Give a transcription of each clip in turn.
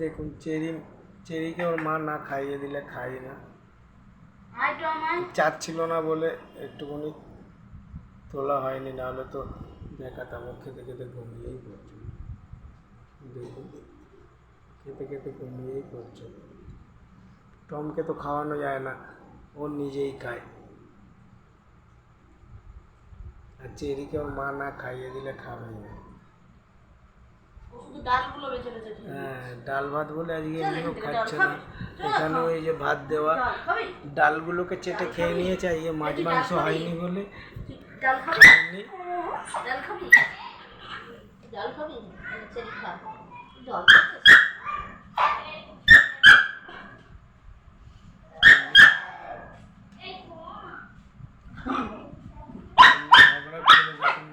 দেখুন চেরিকে ওর মা না খাইয়ে দিলে খাই না, চাচ্ছিল না বলে একটুখানি তোলা হয়নি, নাহলে তো দেখাতাম। ও খেতে খেতে ঘুমিয়েই পড়ছে, দেখুন খেতে খেতে ঘুমিয়েই পড়ছে। টমকে তো খাওয়ানো যায় না, ও নিজেই খায়। আর চেরিকে ওর মা না খাইয়ে দিলে খাবেই না। হ্যাঁ, ডাল ভাত বলে আজকে এমনিও খাচ্ছে না। এখানেও এই যে ভাত দেওয়া, ডালগুলোকে চেটে খেয়ে নিয়েছে। এই মাছ মাংস হয়নি বলে খায়নি।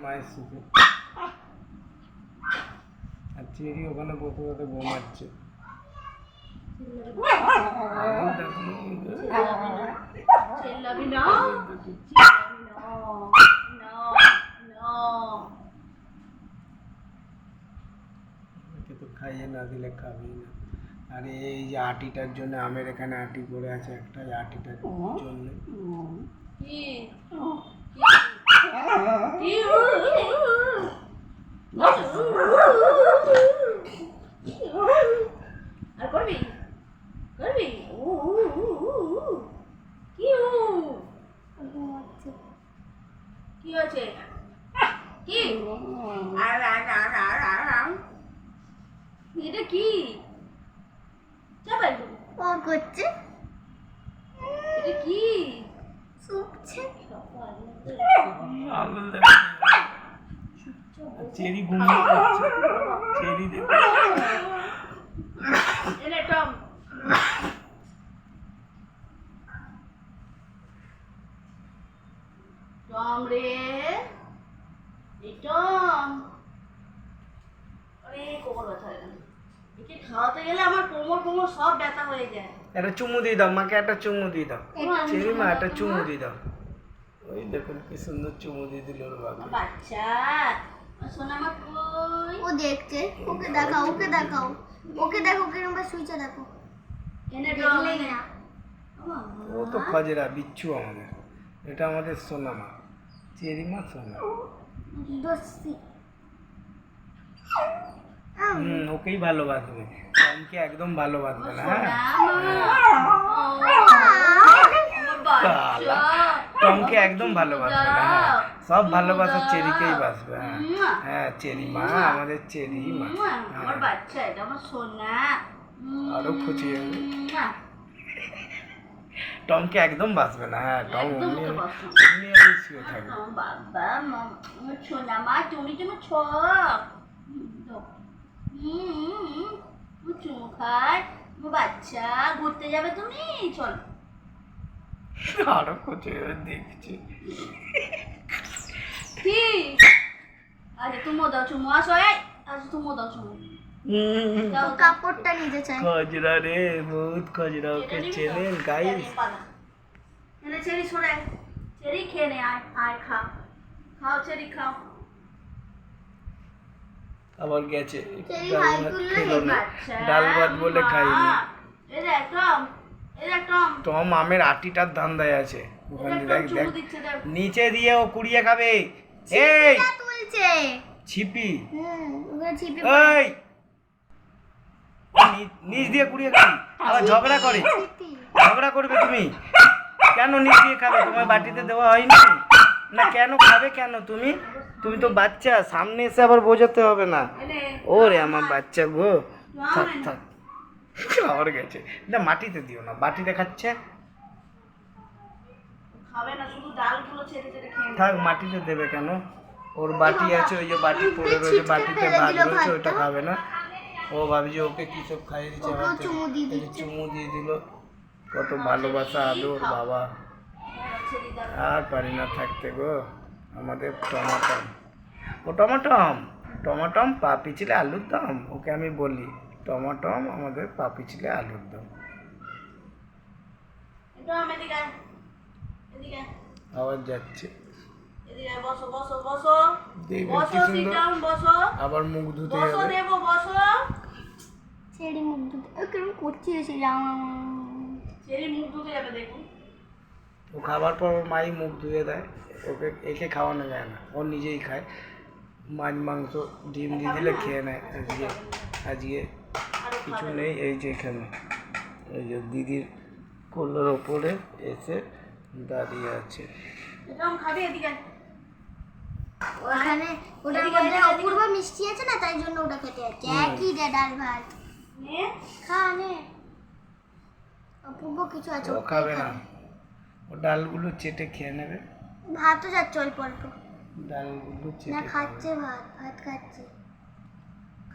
মায়ের সুখে আর চেরি ওখানে বসে বসে ঘুমাচ্ছে। তো খাইয়ে না দিলে খাবেই না। আর এই যে আটিটার জন্য, আমের এখানে আটি পড়ে আছে একটা, আটিটার জন্য আর করবি করবি কি হচ্ছে কি এটা কি চাপাই ও করছে, এটা কি শুকছে। চেরি ঘুমিয়ে পড়ছে। চেরি দেখো এনে টম টম রে এই টম, আরে কোমর ব্যথা হয়ে গেল। একে খাওয়াতে গেলে আমার কোমর সব ব্যথা হয়ে যায়। একটা চুমু দিয়ে দাও মাকে, একটা চুমু দিয়ে দাও। চেরি মা একটা চুমু দিয়ে দাও। ওই দেখুন কি সুন্দর চুমু দিয়ে দিল ওর বাবা। বাচ্চা সোনা মা কই? ও দেখছে, ওকে দেখাও, ওকে দেখাও, ওকে দেখো, ওকে নম্বর সুইচে দেখো। এনে দেখলেই না, ও তো খজরা বিচ্ছু আমাদের, এটা আমাদের সোনা মা, চেরি মা সোনা। দোস্তি। ওকেই ভালোবাসবে, টমকে একদম ভালোবাসবে না। হ্যাঁ, টমকে একদম ভালোবাসবে না। হ্যাঁ, সব ভালোবাসা চেরিকেই বাসবে। হ্যাঁ হ্যাঁ, চেরি মা আমাদের চেরি মা। আমার বাচ্চা, এটা আমার সোনা। আরো খুশি হবে। টমকে একদম বাসবে না। হ্যাঁ, টম এমনি শুয়ে থাকবে। বাবা সোনা মা, তুমি চুমু চুমু খায় বাচ্চা। ঘুরতে যাবে তুমি? চল। আরো খুশি হবে দেখছি। কি আরে তুমি দাও চুমু, আসো আজ তুমি দাও চুমু। কাপড়টা নিতে চাই। খজরা রে, বহুত খজরা। ওকে চেনেন গাইস? চেরি সরে, চেরি খেয়ে নে। আয় খাও খাও, চেরি খাও। আবার গেছে, চেরি ডাল হাই ভাত তুললে খেলো না। আচ্ছা, ডাল ভাত বলে খাইনি। এই দেখ টম, এই দেখ টম, টম আমের আটিটার ধান্দায় আছে। ওখানে এই দেখ দেখ দেখ, চুমু দিচ্ছে দেখ। নিচে দিয়ে ও কুড়িয়ে খাবে। এই ছিপিটা তুলছে। ছিপি, ওখানে ছিপি এই নিচ দিয়ে কুড়িয়ে খাবি? আবার ঝগড়া করে, ছিপি। ঝগড়া করবে তুমি? কেন নিচ দিয়ে খাবে? তোমার বাটিতে দেওয়া হয়নি না? কেন খাবে কেন তুমি? তুমি তো বাচ্চা, সামনে এসে আবার বোঝাতে হবে না। ওরে আমার বাচ্চা গো, থাক থাক। আবার গেছে। না মাটিতে দিও না, বাটিতে খাচ্ছে। খাবে না, শুধু ডালগুলো ছেড়ে ছেড়ে খেয়ে থাক, মাটিতে দেবে কেন? ওর বাটি আছে, ওই যে বাটি পড়ে রয়েছে, বাটিতে ভাত রয়েছে, ওইটা খাবে না। ও ভাবছে ওকে কি সব খাইয়ে দিচ্ছে, ওকেও আমার চুমু দিয়ে এই যে চুমু দিয়ে দিল। কত ভালোবাসা আদর বাবা। আর পারি না থাকতে গো আমাদের টমাটম। ও টমাটম, টমাটম পা পিছলে আলুর দম। ওকে আমি বলি টমাটম আমাদের পা পিছলে আলুর দম। টম এদিকে আয়, এদিকে আয়, আবার যাচ্ছে, এদিকে আয়, বসো বসো বসো দেখবেন বসো, কি sit সুন্দর। down, বসো আবার মুখ ধুতে বসো যাবে। দেবো, বসো। চেরি মুখ দুধ কেমন করছি এসে চেরি মুখ ধুতে যাবে দেখুন। ও খাবার পর ওর মাই মুখ ধুয়ে দেয়, ওকে একে খাওয়ানো যায় না, ও নিজেই খায়। মাছ মাংস ডিম দিয়ে দিলে খেয়ে নেয়। আজকে আজকে কিছু নেই, এই যে এখানে এই যে দিদির কোলের ওপরে এসে দাঁড়িয়ে আছে। এরকম খাবি এদিকে আয়। ওখানে ওটার মধ্যে অপূর্ব মিষ্টি আছে না, তাই জন্য ওটা খেতে যাচ্ছে। একই ডাল ভাত নে খা নে। অপূর্ব কিছু আছে ও খাবে না, ও ডালগুলো চেটে খেয়ে নেবে। ভাতও যাচ্ছে অল্প অল্প। ডালগুলো না চেটে খাচ্ছে ভাত ভাত খাচ্ছে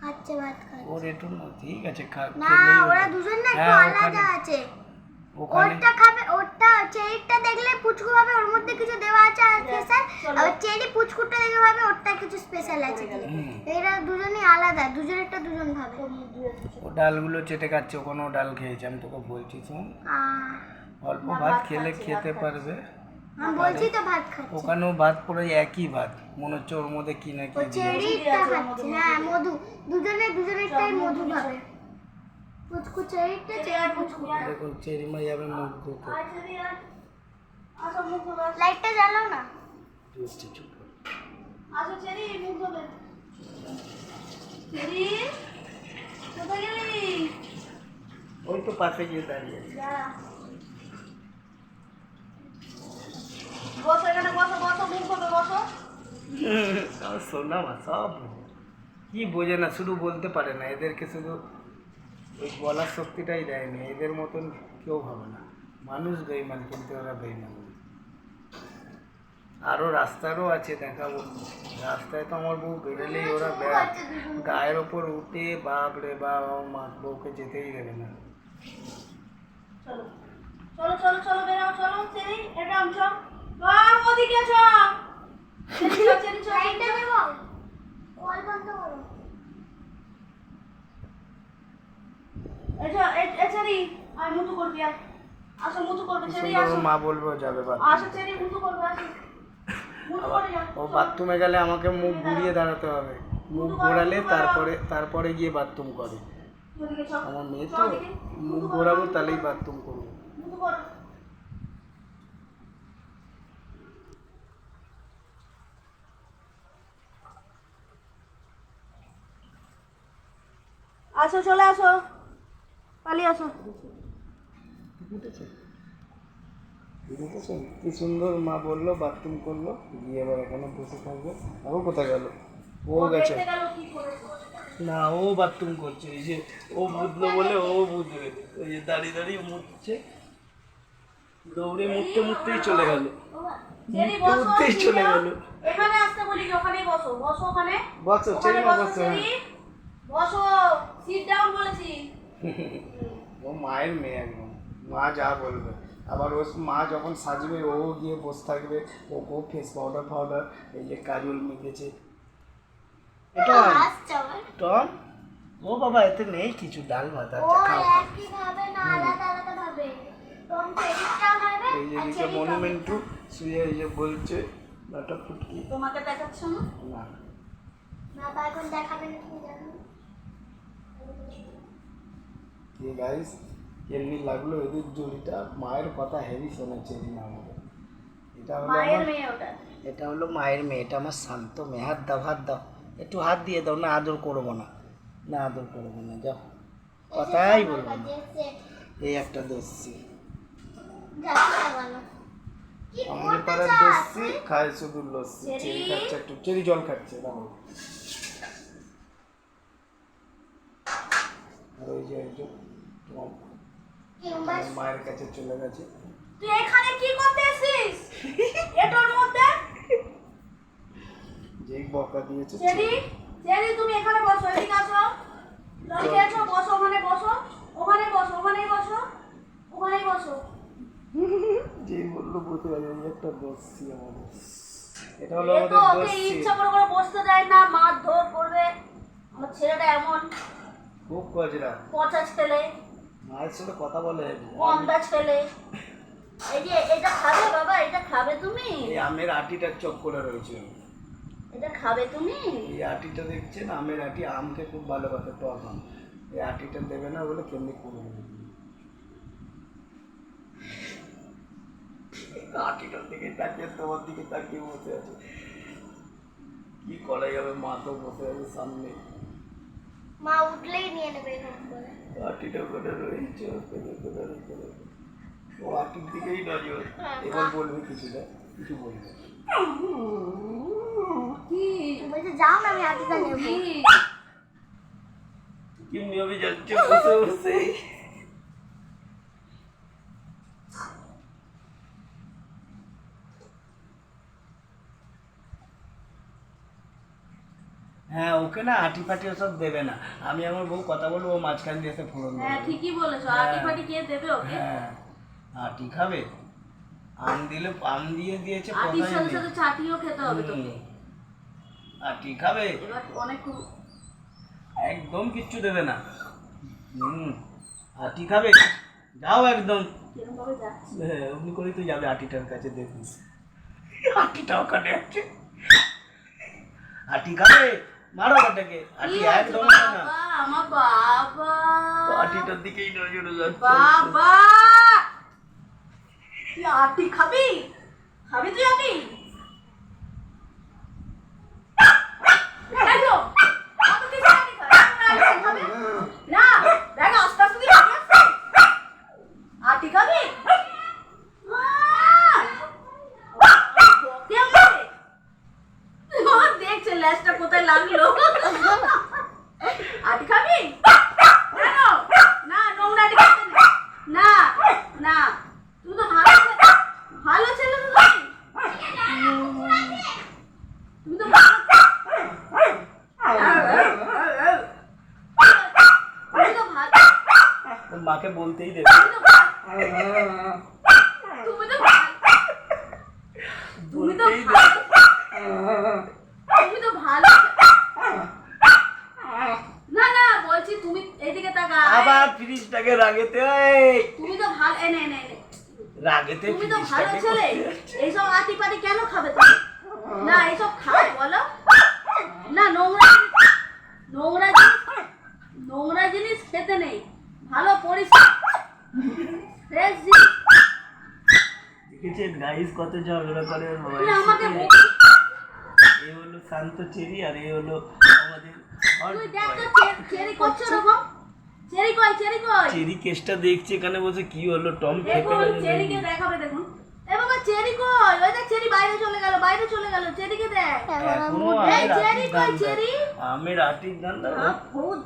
খাচ্ছে ভাত খাচ্ছে। ওর একটু না, ঠিক আছে না ওরা দুজন না একটু আলাদা আছে। ওখানে ওরটা খাবে, ওরটা চেরিটা দেখলে পুচকু ভাবে ওর মধ্যে কিছু দেওয়া আছে আর স্পেশাল, আর চেরি পুচকুটা দেখে ভাবে ওরটা কিছু স্পেশাল আছে কি। এরা দুজনই আলাদা, দুজনেরটা দুজন ভাবে। ও ডালগুলো চেটে খাচ্ছে, ওখানে ও ডাল খেয়েছে। আমি তোকে বলছি শোন, অল্প ভাত খেলে খেতে পারবে। আমি বলছি তো ভাত খাচ্ছে। ওখানেও ভাত পড়ে একই ভাত, মনে হচ্ছে ওর মধ্যে কি না কি ও দিয়ে। চেরিটা খাচ্ছে, হ্যাঁ মধু, দুজনেরটাই মধু ভাবে। পুচকু চেরিটা, চেরি পুচকু। দেখুন চেরিমা যাবে মুখ ধুতে। আয় চেরি আয়। আসো মুখ ধোবে। লাইটটা জ্বালাও না। দুষ্টু চুপ কর। আসো চেরি মুখ ধোবে। চেরি কোথায় গেলি? ওই তো পাশে গিয়ে দাঁড়িয়ে আছে। যা বসো, এখানে বসো, বসো মুখ ধোবে, বসো। আমার সোনা মা সব বোঝে। কি বোঝে না, শুধু বলতে পারে না। এদেরকে শুধু ওই বলার শক্তিটাই দেয়নি। এদের মতন কেউ হবে না। মানুষ বেইমান, কিন্তু ওরা বেইমান। আরও রাস্তারও আছে, দেখাবো। রাস্তায় তো আমার বউ বেরোলেই ওরা গায়ের ওপর উঠে বাপ রে বাপ, আমার মা বউকে যেতেই দেবে না। চলো চলো চলো চলো বেরাও, চলো চেরি এরকম চল। বাবা ওদিকে চল। চেরি চল, চেরি চল। লাইটটা দেবো, কল বন্ধ করো। চেরি আয় মুতু করবি, আয় আসো মুতু করবে চেরি, সুন্দর আসো ওর মা বলবে ও যাবে বাথরুমে। আসো চেরি মুতু করবে, আসো মুতু করে যা। ও বাথরুমে গেলে আমাকে মুখ ঘুরিয়ে দাঁড়াতে হবে। মুখ ঘোরালে তারপরে গিয়ে বাথরুম করে। ওদিকে চল, আমার মেয়ে তো, মুখ ঘোরাবো তাহলেই বাথরুম করবো। মুতু কর। আসো চলে আসো, পালিয়ে আসো। বুঝেছেন? কি সুন্দর মা বললো, বাথরুম করলো, গিয়ে এবার এখানে বসে থাকবে। ও কোথায় গেল? ও গেছে দেখতে গেল কি করেছে। না, ও বাথরুম করছে। এই যে ও বুঝলো বলে ও বুঝবে। ওই যে দাঁড়িয়ে দাঁড়িয়ে মুছছে, দৌড়ে মুছতেই চলে গেল। চেরি বসো, মুছতেই চলে গেল। এখানে আসতে বলি, ওখানেই বসো, বসো ওখানে। বসো ওখানে চেরিমা, বসো বসো। চেরি, বসো, সিট ডাউন বলেছি। ও মায়ের মেয়ে একদম, মা যা বলবে। আবার ও মা যখন সাজবে ও গিয়ে বসে থাকবে। ও ফেস পাউডার এই যে কাজল মেখেছে। এটা আসছে আবার। টম, ও বাবা এতে নেই কিছু, ডাল ভাত ও আছে, খাও। একই ভাবে না, আলাদা আলাদা ভাবে। টম চেরিটাও খাবে এই যে আর দিকে চেরি খাবে। মনুমেন্টু শুয়ে এই যে বলছে নাটা ফুটকি। তোমাকে দেখাচ্ছ না? না, বাবা এখন দেখাবে না, তুমি জানো। ये गाइस এমনি লাগলো এদের জড়িটা। মায়ের কথা হেভি শোনাচ্ছে না আমাকে। মায়ের মেয়ে ওটা। এটা হলো মায়ের মেয়ে। এটা আমার শান্ত মেয়ে। হাত দাও, হাত দাও, একটু হাত দিয়ে দাও। না আদর করবো না, না আদর করবো না, যাও, কথাই বলবো না। এই একটা দোষী, কি আমাদের করতে পাড়ার চাস? দোষী, খায় শুধু লস্যি। চেরি খাচ্ছে, একটু চেরি জল খাচ্ছে। দেখো, আর ওই যে একজন আমার মায়ের কাছে চলে গেছে। তুই এখানে কি করতে এসেছিস? এটার মধ্যে যেই বকা দিয়েছে চেরি, চেরি তুমি এখানে বসো, এদিকে আসো। লড়কে আসো, বসো ওখানে, বসো ওখানে, বসো ওখানেই, বসো ওখানেই বসো। যেই বললো বলতে পারি, এই একটা দোষী আমাদের। এটা হলো এ তো আমাদের ওকে দোষী। ইচ্ছা করে করে বসতে দেয় না, মারধর করবে। আমার ছেলেটা এমন খুব কজরা, পচা ছেলে, মায়ের সাথে কথা বলে। গন্দা ছেলে। এই যে এটা খাবে বাবা, এটা খাবে তুমি? এই আমের আটিটার চোখ করে রয়েছে। এটা খাবে তুমি? এই আটিটা দেখছেন, আমের আটি। আমকে খুব ভালোবাসে, টক আম। এই আটিটা দেবে না বলে কেমনি করবে আটিটার দিকে তাকিয়ে তোমার দিকে তাকিয়ে বসে আছে কি করা যাবে মা তো বসে আছে সামনে মা উঠলেই নিয়ে নেবে এরকম করে। আটিটা করে রয়েছে ও আটির দিকেই নজর এবার বলবে কিছুটা কিছু বলবে কি বলছে যাও না আমি আটিটা নেবো। কি কেমনি হবে যাচ্ছে বসে বসে হ্যাঁ ওকে না আটি ফাটি ওসব দেবে না আমি আমার বউ কথা বলবো ও মাঝখান দিয়ে এসে ফোড়ন হ্যাঁ দেবে ঠিকই বলেছো আটি ফাটি কে দেবে ওকে হ্যাঁ আটি খাবে আম দিলে আম দিয়ে দিয়েছে আটির কথাই সাথে নেই। সাথে চাটিও খেতে হবে তোকে আটি খাবে এবার অনেক একদম কিচ্ছু দেবে না আটি খাবে যাও একদম কিরকম ভাবে যাচ্ছে হ্যাঁ অমনি করেই তো যাবে আটিটার কাছে দেখুন আটিটা ওখানে আছে আটি খাবে মারো ওটাকে আটি কি হয়েছে একদম না বাবা আমার বাবা আটিটার দিকেই নজরে যাচ্ছে বাবা তুই আটি খাবি খাবি তুই আটি এই তো, আবার তুই আটি খাবি? না দেখ আস্তে আস্তে তুই আটি আসছে। আটি খাবি বকে আমাকে। ও, দেখছে ল্যাসটা কোথায় লাগলো আটি খাবি কেন? না নোংরা আটি খাবি না না তুমি তো ভালো ছেলে তো তুমি তো ভালো তুমি তো ভালো ওর মাকে বলতেই দেবে তুমি তো ভালো তুমি তো বলতেই ভালো দেবে তুমি তো ভালো না না বলছি তুমি এদিকে তাকা আবার ফ্রিজটাকে রাগেতে এই তুমি তো ভালো এনে এনে এনে রাগেতে তুমি তো ভালো ফ্রিজটাকে ছেলে করতে এইসব আটি পাটি কেন খাবে তুমি না এইসব খায় বলো না নোংরা জিনিস খেতে নেই ভালো পরিষ্কার ফ্রেশ জিনিস দেখেছেন গাইস কত ঝগড়া করে ওর বাবা তুমি আমাকে এই হলো শান্ত চেরি আর এই হলো আমাদের তুই দেখ তো চেরি করছো এরকম চেরি কই চেরি কেসটা দেখছি এখানে বসে কি হলো টম খেপে দেখুন গেছে চেরিকে দেখাবে দেখুন এ বাবা চেরি কই ওই দেখ চেরি বাইরে চলে গেল চেরিকে দেখ এখনো এই আমের চেরি আটির কই গান চেরি আমের আটির গান ভূত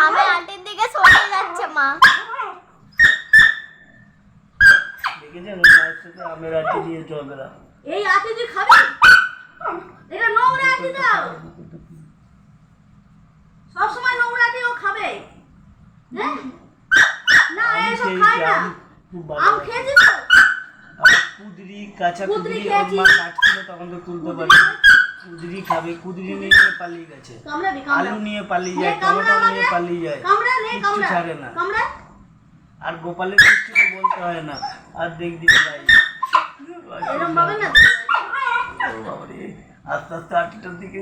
আমি আটির দিকে সরে যাচ্ছে মা। দেখেছেন ওর মায়ের সাথে আমের আটি দিয়ে ঝগড়া এই আটি তুই খাবি এটা নোংরা আটি দাও সব সময় নোংরা আটি ও খাবে হ্যাঁ না এসব খায় না খুব আম ভালো খেয়েছিস তো আবার কুদরি কাঁচা কুদরি কুদরি ওর খেয়েছি। মা কাটছিল তখন তো তুলতে পারি কুদরি খাবে কুদরি নিয়ে পালিয়ে গেছে কামড়া দি কামড়া আলু নিয়ে পালিয়ে নে, যায় কামড়া টমেটো নিয়ে আমাকে। পালিয়ে যায় কামড়া নে কিচ্ছু কামড়া ছাড়ে না কামড়া আর গোপালের কিছু তো বলতে হয় না আর দেখ দিতে যাই এরকম ভাবে না বাবারে আস্তে আস্তে আটিটার দিকে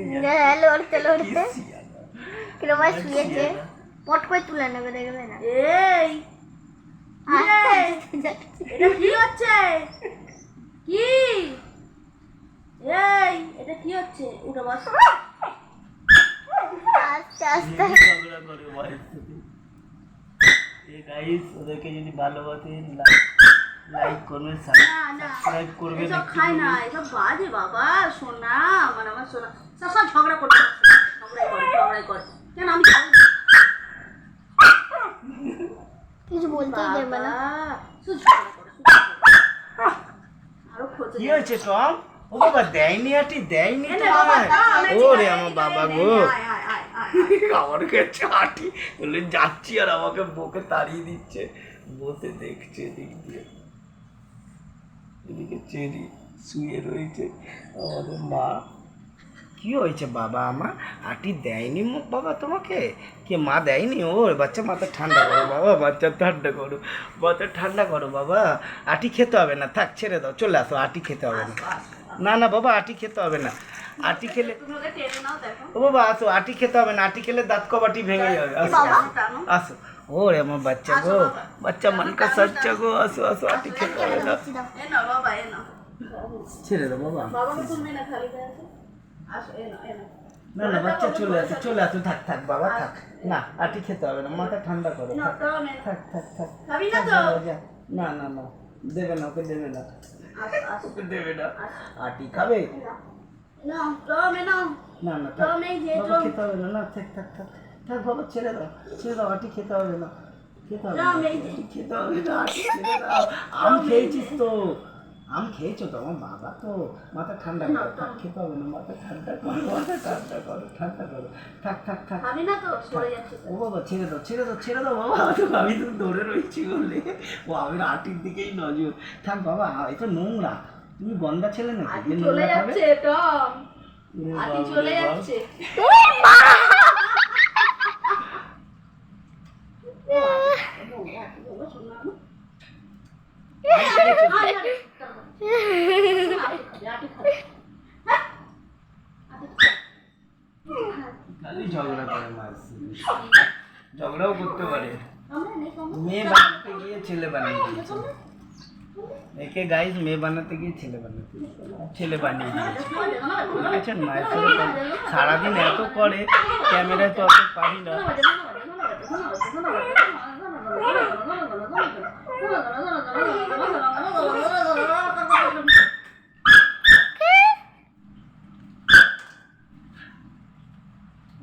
লড়তে লড়তে কিরম শুয়েছে পট করে তুলে নেবে দেখবে না। এই এই, এটা কি হচ্ছে কি এই এটা কি হচ্ছে উঠে বস আস্তে আস্তে ঝগড়া করে মায়ের সাথে এই গাইস ওদেরকে যদি ভালোবাসেন লাইক করবেন না না সাবস্ক্রাইব করবেন এসব একটু খায় না এসব বাজে বাবা সোনা আমার সোনা সব ঝগড়া করতে ঝগড়াই করে কেন আমি খাবো? কিছু বলতেই দেবে না। বাবা, শুধু ঝগড়া করে, শুধু ঝগড়া করে। আরো খোঁজে কি হয়েছে টম ও বাবা দেয়নি আটি দেয়নি এনে বাবা, তোমায় দাও, আমি ওরে ঠিক আমার আছে, বাবা নে, গো নে, আয়, আয়, আয়, আয়। আমার কাছে আটি বলে যাচ্ছি আর আমাকে বকে তাড়িয়ে দিচ্ছে বসে দেখছে দিক দিয়ে এদিকে চেরি শুয়ে রয়েছে আমাদের মা কি হয়েছে বাবা আমার আটি দেয়নি মুখ বাবা তোমাকে কে মা দেয়নি ওর বাচ্চা মাথা ঠান্ডা করো বাবা বাচ্চা ঠান্ডা করো বাবা আটি খেতে হবে না থাক ছেড়ে দাও চলে আসো আটি খেতে হবে না না না বাবা আটি খেতে হবে না, আটি খেলে তুমি ওকে টেনে নাও দেখো ও বাবা আসো, আটি খেতে হবে না, আটি খেলে দাঁত কবাটি ভেঙে যাবে। আসো টানো আসো, ও রে আমার বাচ্চা গো, বাচ্চা মন কা সচ্চা গো, আসো আসো, আটি খেতে হবে না। এ নাও বাবা এ নাও ছেড়ে দাও বাবা। বাবাকে তুলবি না খালি গায়ে আছে আসো এ নাও না না বাচ্চা চলে আসো, চলে আসো, থাক থাক বাবা থাক, না আটি খেতে হবে না, মাথা ঠান্ডা করো, নাও থাক দাও নে থাক থাক থাক। খাবি না থাক তো বাবা, যা। না না না দেবে না, ওকে দেবে না, আসো আসো ওকে দেবে না। আটি খাবে? নাও দাও নে নাও না না থাক দাও নেই যে বাবা, খেতে হবে না, না থাক থাক থাক থাক বাবা, ছেড়ে দাও, ছেড়ে দাও, আটি খেতে হবে না, খেতে হবে না, দাও নেই যে আটি খেতে হবে না, আটি ছেড়ে দাও। আম খেয়েছিস তো, আম খেয়েছো তো আমার বাবা, তো মাথা ঠান্ডা করো, থাক খেতে হবে না, মাথা ঠান্ডা করো, মাথা ঠান্ডা করো, ঠান্ডা করো, থাক থাক থাক। খাবি না তো সরে যাচ্ছে ও বাবা ছেড়ে দাও, ছেড়ে দাও, ছেড়ে দাও বাবা, আমি তো ধরে রয়েছি বলে ও আমি আটির দিকেই নজর। থাক বাবা, এটা নোংরা, তুমি গন্ডা ছেলে নাকি আটি যে চলে নোংরা খাবে? যাচ্ছে টম এ আটি বাবা চলে রে বাবা। যাচ্ছে খালি ঝগড়া করে মাছ, ঝগড়াও করতে পারে, মেয়ে বানাতে গিয়ে ছেলে বানিয়ে দিয়েছে, একে গাইস মেয়ে বানাতে গিয়ে ছেলে বানাতে ছেলে বানিয়ে দিয়েছে, দেখেছেন মায়ের সাথে সারাদিন এত করে, ক্যামেরায় তো অত পারি না।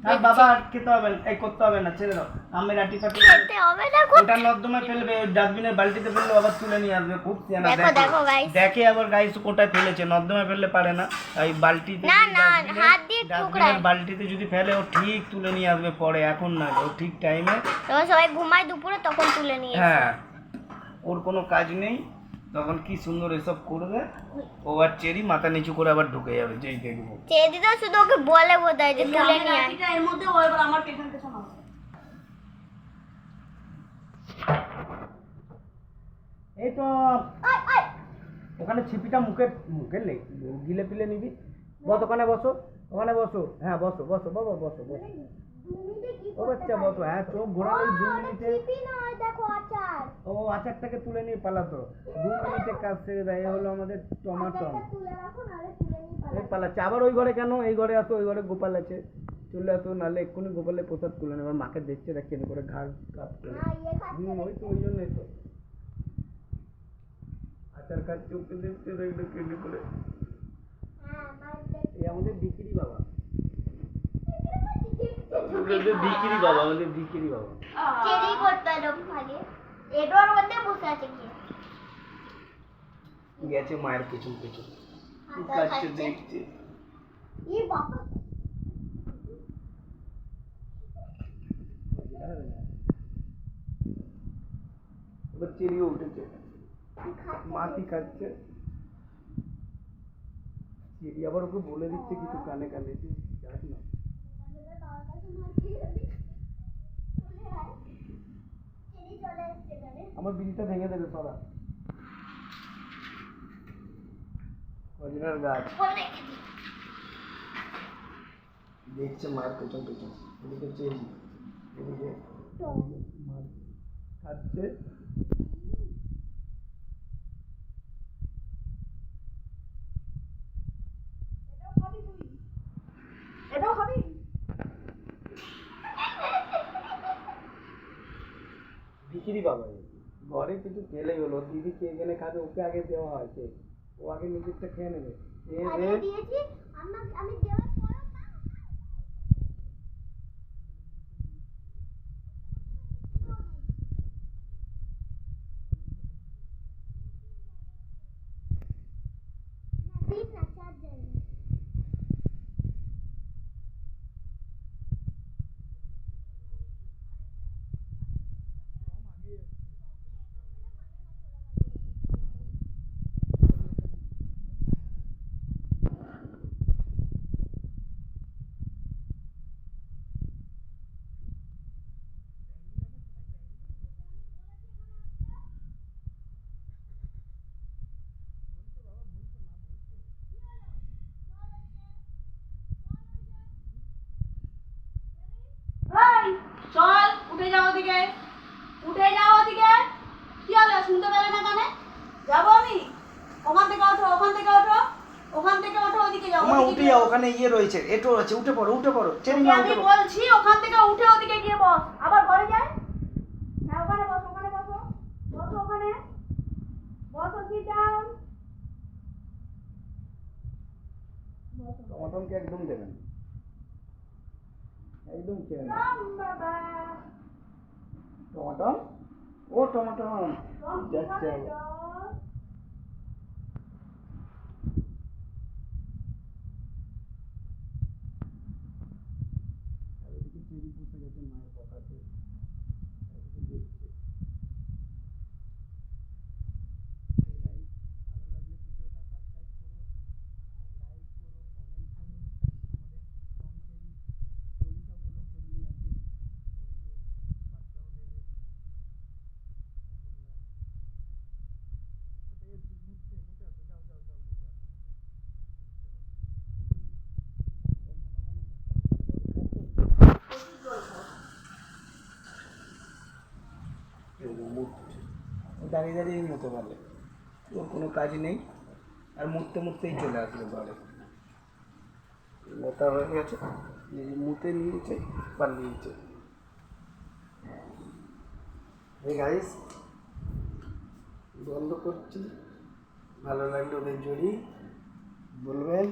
আর বাবা আর খেতে হবে না, এই করতে হবে না, ছেড়ে দাও, আমের আটি ফাটি খেতে হবে না গো। ওটা নর্দমায় ফেলবে, ডাস্টবিনের বালতিতে ফেললে আবার তুলে নিয়ে আসবে, খুব সিয়ানা, দেখো, দেখো, guys। দেখে আবার গাইস কোটায় ফেলেছে, নর্দমায় ফেললে পারে না, এই বালতিতে না, যদি না, ডাস্টবিনে- হাত দিয়ে ডাস্টবিনের ঠুকরায়। বালতিতে যদি ফেলে ও ঠিক তুলে নিয়ে আসবে পরে, এখন না, ও ঠিক টাইমে। তখন সবাই ঘুমায় দুপুরে, তখন তুলে নিয়ে হ্যাঁ ওর কোনো কাজ নেই, তখন কি সুন্দর এসব করবে, ও আর চেরি মাথা নিচু করে আবার ঢুকে যাবে যেই দেখবো। চেয়ে দিতে শুধু ওকে বলে বোধহয় যে তুলে নিয়ে আয়। এর মধ্যে ও এবার আমার পেছন পেছন আসে এই তো ওখানে ছিপিটা মুখে মুখে গিলে পিলে নিবি, বস ওখানে বসো, ওখানে বসো, হ্যাঁ বসো বসো বাবা, বসো বসো, ও বাচ্চা বসো, হ্যাঁ চোখ ঘোরালে 2 মিনিটে, দেখো আচার। ও আচারটাকে তুলে নিয়ে পালাতো, 2 মিনিটে কাজ ছেড়ে দেয়, এ হলো আমাদের টমাটো। তুলে রাখো নাহলে তুলে নিয়ে এই পালাচ্ছে, আবার ওই ঘরে কেন, এই ঘরে আসো, ওই ঘরে গোপাল আছে, চলে আসো, নাহলে এক্ষুনি গোপালের প্রসাদ তুলে নেবে, মাকে দেখছে দেখ কেন করে ঘাড় কাপ করে, ওই তো ওই জন্যই তো আচার খাচ্ছে, ওকে দেখছে দেখবে কেন করে, এই আমাদের বিক্রি বাবা, আমাদের বিক্রি বাবা, আমাদের বিক্রি বাবা। চেরি করতে লোক ভাগে এডোর মধ্যে বসে আছে কি গেছে মায়ের পেছন পেছন, কি খাচ্ছে দেখছে, ই বাবা এবার চেরিও উঠেছে, মাটি খাচ্ছে, চেরি আবার ওকে বলে দিচ্ছে কিছু কানে কানে, যে যাস না, আমার বিড়িটা ভেঙে দেবে সরা, অরিজিনাল গাছ দেখছে মায়ের পেছন পেছন, এদিকে চেরি, এদিকে মার খাচ্ছে, এটাও খাবি বিক্রি বাবা, ঘরে কিছু খেলেই হলো, দিদি কে এখানে খাবে, ওকে আগে দেওয়া হয় কেক, ও আগে নিজেরটা খেয়ে নেবে, আগে দিয়েছি আমি দেওয়ার পর দিন না চার জায়গা শুনতে পেলে না কানে? যাবো আমি? ওখান থেকে ওঠো, ওখান থেকে ওঠো, ওখান থেকে ওঠো, ওদিকে যাও। মা উঠে যাও, ওখানে ইয়ে রয়েছে, এটো আছে, উঠে পড়ো চেরি মা আমি উঠে পড়ো। বলছি ওখান থেকে উঠে ওদিকে গিয়ে বস, আবার ঘরে যায়। হ্যাঁ ওখানে বসো, ওখানে বসো, বসো ওখানে, বসো, sit down। টমাটমকে একদম দেবেন, একদম খেয়ে না। বাবা টমাটম, ও টমাটম যাচ্ছে। দাঁড়িয়ে দাঁড়িয়ে মতো পারলে ওর কোনো কাজই নেই, আর মুততেই চলে আসবে ঘরে। মোটা হয়ে গেছে, মুতে নিয়েছে পালিয়েছে। এই গাইস বন্ধ করছি, ভালো লাগলে ওদের জড়ি বলবেন।